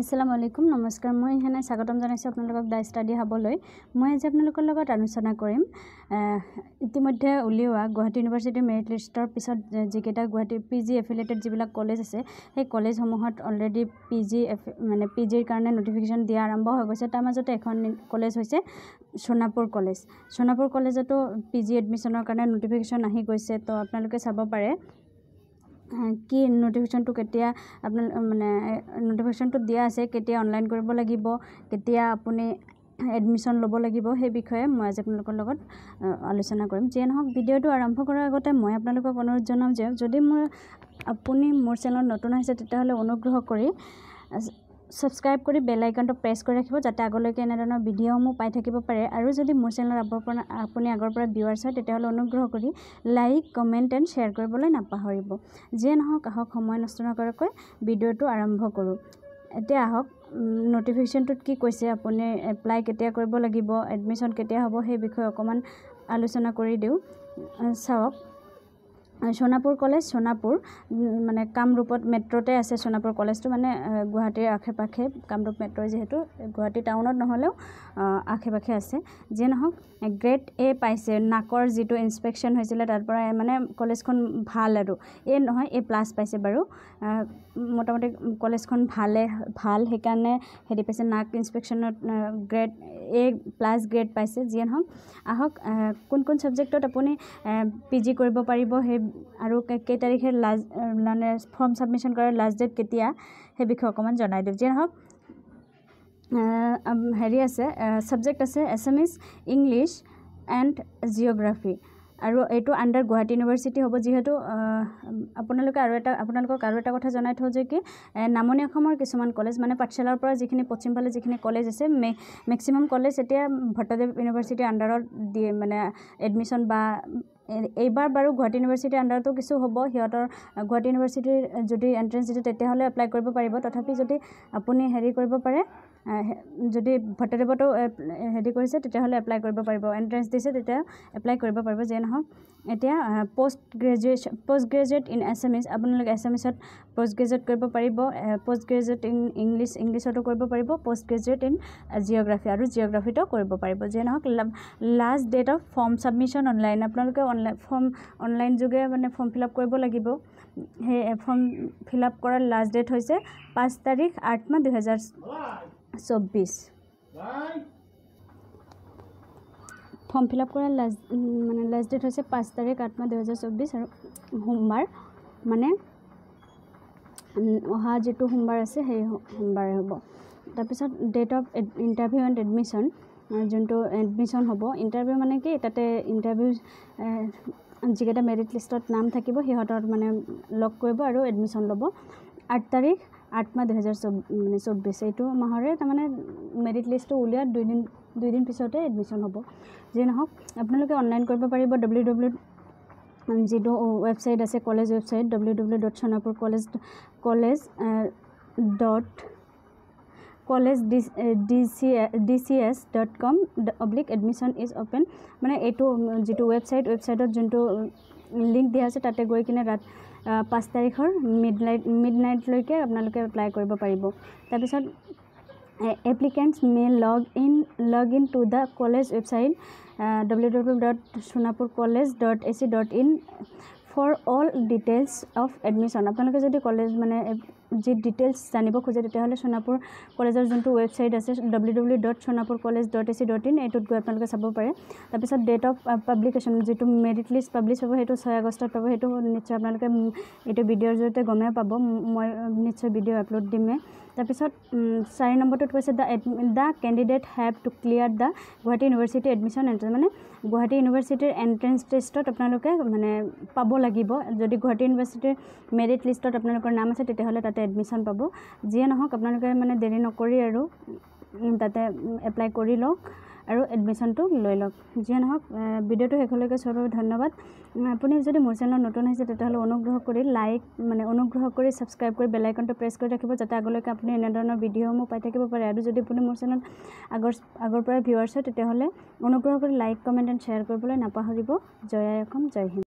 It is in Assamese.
আসসালামু আলাইকুম নমস্কাৰ মই হেনাই স্বাগতম জনাইছো আপোনালোকক দা ষ্টাডি হাবলৈ মই আজি আপোনালোকৰ লগত আলোচনা কৰিম ইতিমধ্যে উলিওৱা গুৱাহাটী ইউনিভাৰ্চিটি মেৰিট লিষ্টৰ পিছত যিকেইটা গুৱাহাটী পিজি এফিলিয়েটেড যিবিলাক কলেজ আছে সেই কলেজসমূহত অলৰেডি পিজিৰ কাৰণে নটিফিকেশ্যন দিয়া আৰম্ভ হৈ গৈছে তাৰ মাজতে এখন কলেজ হৈছে সোণাপুৰ কলেজতো পিজি এডমিশ্যনৰ কাৰণে নটিফিকেশ্যন আহি গৈছে তো আপোনালোকে চাব পাৰে কি নটিফিকেশ্যনটো কেতিয়া আপোনাৰ নটিফিকেশ্যনটো দিয়া আছে কেতিয়া অনলাইন কৰিব লাগিব কেতিয়া আপুনি এডমিশ্যন ল'ব লাগিব সেই বিষয়ে মই আজি আপোনালোকৰ লগত আলোচনা কৰিম যে নহওক ভিডিঅ'টো আৰম্ভ কৰাৰ আগতে মই আপোনালোকক অনুৰোধ জনাম যে যদি আপুনি মোৰ চেনেলত নতুন হৈছে তেতিয়াহ'লে অনুগ্ৰহ কৰি সাবস্ক্ৰাইব কৰি বেল আইকনটো প্ৰেছ কৰি ৰাখিব যাতে আগলৈকে এনে ধৰণৰ ভিডিঅ'সমূহ পাই থাকিব পাৰে আৰু যদি মোৰ চেনেলত আপুনি আগৰ পৰা ভিউৱাৰ্ছ হয় তেতিয়াহ'লে অনুগ্ৰহ কৰি লাইক কমেণ্ট এণ্ড শ্বেয়াৰ কৰিবলৈ নাপাহৰিব যিয়ে নহওক আহক সময় নষ্ট নকৰাকৈ ভিডিঅ'টো আৰম্ভ কৰোঁ এতিয়া আহক নটিফিকেশ্যনটোত কি কৈছে আপুনি এপ্লাই কেতিয়া কৰিব লাগিব এডমিশ্যন কেতিয়া হ'ব সেই বিষয়ে অকণমান আলোচনা কৰি দিওঁ চাওক সোণাপুৰ কলেজ মানে কামৰূপত মেট্ৰতে আছে সোণাপুৰ কলেজটো মানে গুৱাহাটীৰ আশে পাশে কামৰূপ মেট্ৰ যেহেতু গুৱাহাটী টাউনত নহ'লেও আশে পাশে আছে যিয়ে নহওক গ্ৰেড এ পাইছে নাকৰ যিটো ইনস্পেকশ্যন হৈছিলে তাৰ পৰা মানে কলেজখন ভাল আৰু এ নহয় এ প্লাছ পাইছে বাৰু মোটামুটি কলেজখন ভাল সেইকাৰণে হেৰি পাইছে নাক ইনস্পেকশ্যনত গ্ৰেড এ প্লাছ গ্ৰেড পাইছে যিয়ে নহওক আহক কোন ছাবজেক্টত আপুনি পিজি কৰিব পাৰিব সেই আৰু কেই তাৰিখে মানে ফৰ্ম সাবমিশন কৰাৰ লাষ্ট ডেট কেতিয়া সেই বিষয়ে অকণমান জনাই দিওঁ যে নহওক হেৰি আছে সাবজেক্ট আছে এছামিজ ইংলিছ এণ্ড জিঅ'গ্ৰাফি আৰু এইটো আণ্ডাৰ গুৱাহাটী ইউনিভাৰ্চিটি হ'ব যিহেতু আপোনালোকক আৰু এটা কথা জনাই থওঁ যে কি নামনি অসমৰ কিছুমান কলেজ মানে পাঠশালাৰ পৰা যিখিনি পশ্চিমফালে যিখিনি কলেজ আছে মেক্সিমাম কলেজ এতিয়া ভট্টদেৱ ইউনিভাৰ্চিটিৰ আণ্ডাৰত দিয়ে মানে এডমিশ্যন বা এইবাৰ বাৰু গুৱাহাটী ইউনিভাৰ্চিটিৰ আণ্ডাৰতো কিছু হ'ব সিহঁতৰ গুৱাহাটী ইউনিভাৰ্চিটিৰ যদি এণ্ট্ৰেঞ্চ দিছে তেতিয়াহ'লে এপ্লাই কৰিব পাৰিব তথাপি যদি আপুনি হেৰি কৰিব পাৰে যদি ভট্টদেৱতো হেৰি কৰিছে তেতিয়াহ'লে এপ্লাই কৰিব পাৰিব এণ্ট্ৰেঞ্চ দিছে তেতিয়া এপ্লাই কৰিব পাৰিব যে নহওক এতিয়া পোষ্ট গ্ৰেজুৱেট ইন এছামিজ আপোনালোকে এছামিজত পোষ্ট গ্ৰেজুৱেট কৰিব পাৰিব পোষ্ট গ্ৰেজুৱেট ইন ইংলিছতো কৰিব পাৰিব পোষ্ট গ্ৰেজুৱেট ইন জিঅ'গ্ৰাফি আৰু জিঅ'গ্ৰাফিতো কৰিব পাৰিব যে নহওক last date of form submission online আপোনালোকে অনলাইন যোগে মানে ফৰ্ম ফিল আপ কৰিব লাগিব সেই ফৰ্ম ফিল আপ কৰাৰ লাষ্ট ডেট হৈছে 5 তাৰিখ 8 মাহ 2024 ফৰ্ম ফিল আপ কৰাৰ লাষ্ট ডেট হৈছে 5 তাৰিখ 8 মাহ 2024 আৰু সোমবাৰ মানে অহা যেটো সোমবাৰ আছে সেই সোমবাৰে হ'ব তাৰপিছত date of interview and admission যোনটো এডমিশ্যন হ'ব ইণ্টাৰভিউ মানে কি তাতে ইণ্টাৰভিউ যিকেইটা মেৰিট লিষ্টত নাম থাকিব সিহঁতৰ মানে লগ কৰিব আৰু এডমিশ্যন ল'ব 8 তাৰিখ 8 মাহ 2024 এইটো মাহৰে তাৰমানে মেৰিট লিষ্টটো উলিয়াৰ দুইদিন পিছতে এডমিশ্যন হ'ব যে নহওক আপোনালোকে অনলাইন কৰিব পাৰিব www যিটো ৱেবছাইট আছে college website www.sonapurcollege.dcs.com/admission is open মানে এইটো যিটো ৱেবছাইটত যোনটো লিংক দিয়া আছে তাতে গৈ কিনে 5 তাৰিখৰ মিডনাইটলৈকে আপোনালোকে এপ্লাই কৰিব পাৰিব তাৰপিছত applicants may log in to the college website www.sonapurcollege.ac.in for all details of admission আপোনালোকে যদি কলেজ মানে যি ডিটেইলছ জানিব খোজে তেতিয়াহ'লে সোণাপুৰ কলেজৰ যোনটো ৱেবছাইট আছে www.sonapurcollege.ac.in এইটোত গৈ আপোনালোকে চাব পাৰে তাৰপিছত ডেট অফ পাব্লিকেশ্যন যিটো মেৰিট লিষ্ট পাব্লিছ হ'ব সেইটো 6 আগষ্টত পাব সেইটো নিশ্চয় আপোনালোকে এইটো ভিডিঅ'ৰ জৰিয়তে গমেই পাব মই নিশ্চয় ভিডিঅ' আপলোড দিমেই তাৰপিছত 4 নম্বৰটোত কৈছে the candidate have to clear the Guwahati university admission entrance মানে গুৱাহাটী ইউনিভাৰ্চিটিৰ এণ্ট্ৰেঞ্চ টেষ্টত আপোনালোকে মানে পাব লাগিব যদি গুৱাহাটী ইউনিভাৰ্চিটিৰ মেৰিট লিষ্টত আপোনালোকৰ নাম আছে তেতিয়াহ'লে তাতে এডমিশ্যন পাব যিয়ে নহওক আপোনালোকে মানে দেৰি নকৰি আৰু তাতে এপ্লাই কৰি লওক আৰু এডমিশ্যনটো লৈ লওক যিয়ে নহওক ভিডিঅ'টো শেষলৈকে চোৱাৰ বাবে ধন্যবাদ আপুনি যদি মোৰ চেনেলত নতুন হৈছে তেতিয়াহ'লে অনুগ্ৰহ কৰি সাবস্ক্ৰাইব কৰি বেল আইকনটো প্ৰেছ কৰি ৰাখিব যাতে আগলৈকে আপুনি এনে ধৰণৰ ভিডিঅ'সমূহ পাই থাকিব পাৰে আৰু যদি আপুনি মোৰ চেনেলত আগৰ পৰাই ভিউৱাৰ্ছ হয় তেতিয়াহ'লে অনুগ্ৰহ কৰি লাইক কমেণ্ট এণ্ড শ্বেয়াৰ কৰিবলৈ নাপাহৰিব জয় আই অসম জয় হিন্দ